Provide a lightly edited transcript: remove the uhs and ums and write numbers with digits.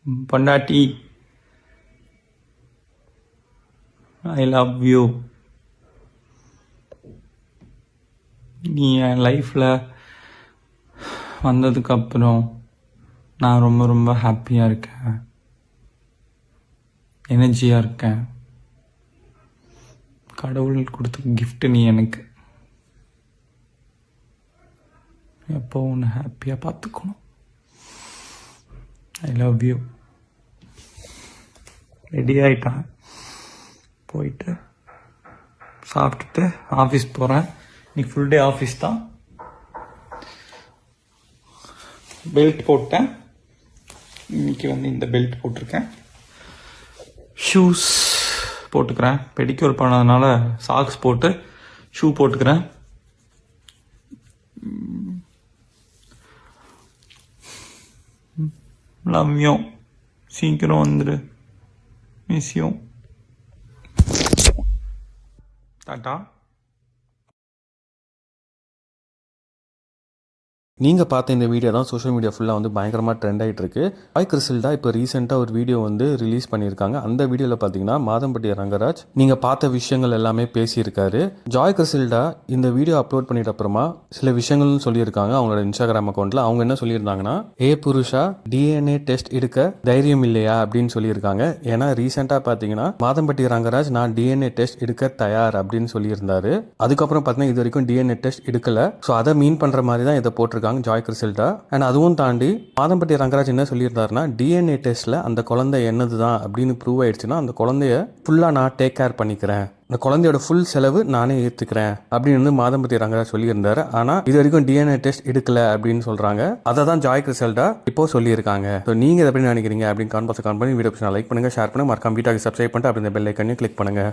பொண்டாட்டி, I love you. நீ என் லைஃப்பில் வந்ததுக்கப்புறம் நான் ரொம்ப ரொம்ப ஹாப்பியாக இருக்கேன், எனர்ஜியாக இருக்கேன். கடவுள் கொடுத்த கிஃப்ட் நீ எனக்கு. எப்போ உன்னை ஹாப்பியாக பார்த்துக்கணும். I love you. ரெடி ஆகிட்டான், போயிட்டு சாப்பிட்டுட்டு ஆஃபீஸ் போகிறேன். இன்னைக்கு ஃபுல் டே ஆஃபீஸ் தான். பெல்ட் போட்டேன். இன்னைக்கு இந்த பெல்ட் போட்டிருக்கேன். ஷூஸ் போட்டுக்கிறேன். பெடிக்யூர் பண்ணதுனால சாக்ஸ் போட்டு ஷூ போட்டுக்கிறேன். Love you. சீக்கிரம் வந்துடு. Miss you. டாட்டா. நீங்கள் பார்த்த இந்த வீடியோ தான் சோஷியல் மீடியா ஃபுல்லாக வந்து பயங்கரமாக ட்ரெண்ட் ஆகிட்டு இருக்கு. ஜாய் கிறிசல்டா இப்போ ரீசெண்டாக ஒரு வீடியோ வந்து ரிலீஸ் பண்ணியிருக்காங்க. அந்த வீடியோவில் பார்த்தீங்கன்னா மாதம்பட்டி ரங்கராஜ் நீங்கள் பார்த்த விஷயங்கள் எல்லாமே பேசியிருக்காரு. ஜாய் கிறிசல்டா இந்த வீடியோ அப்லோட் பண்ணிட்ட அப்புறமா சில விஷயங்கள்னு சொல்லியிருக்காங்க அவங்களோட இன்ஸ்டாகிராம் அக்கௌண்ட்டில். அவங்க என்ன சொல்லியிருந்தாங்கன்னா, புருஷா டிஎன்ஏ டெஸ்ட் எடுக்க தைரியம் இல்லையா அப்படின்னு சொல்லியிருக்காங்க. ஏன்னா ரீசெண்டாக பார்த்தீங்கன்னா மாதம்பட்டி ரங்கராஜ் நான் டிஎன்ஏ டெஸ்ட் எடுக்க தயார் அப்படின்னு சொல்லியிருந்தாரு. அதுக்கப்புறம் பார்த்தீங்கன்னா இது வரைக்கும் டிஎன்ஏ டெஸ்ட் எடுக்கல. ஸோ அதை மீன் பண்ணுற மாதிரி தான் இதை போட்டிருக்காங்க ஜாய் கிறிசல்டா. அண்ட் அதுவும் தாண்டி மாதம்பட்டி ரங்கராஜ் என்ன சொல்லியிருந்தாருன்னா, டிஎன்ஏ டெஸ்ட்ல அந்த குழந்தை என்னது தான் அப்படின்னு ப்ரூவ் ஆயிடுச்சுன்னா அந்த குழந்தைய ஃபுல்லாக நான் டேக் கேர் பண்ணிக்கிறேன், அந்த குழந்தையோட ஃபுல் செலவு நானே ஏற்றுக்கிறேன் அப்படின்னு மாதம்பட்டி ரங்கராஜ் சொல்லியிருந்தாரு. ஆனால் இது வரைக்கும் டிஎன்ஏ டெஸ்ட் எடுக்கல அப்படின்னு சொல்றாங்க. அதை தான் ஜாய் கிறிசல்டா இப்போ சொல்லியிருக்காங்க. ஸோ நீங்கள் எப்படி நினைக்கிறீங்க அப்படின்னு கான்பாக்ஸ் கான் பண்ணி வீடியோ லைக் பண்ணுங்க, ஷேர் பண்ணுங்க, மறக்காம வீட்டாக சப்ஸ்கிரைப் பண்ணிட்டு அப்படி இந்த பெல் ஐக்கனையும் கிளிக் பண்ணுங்க.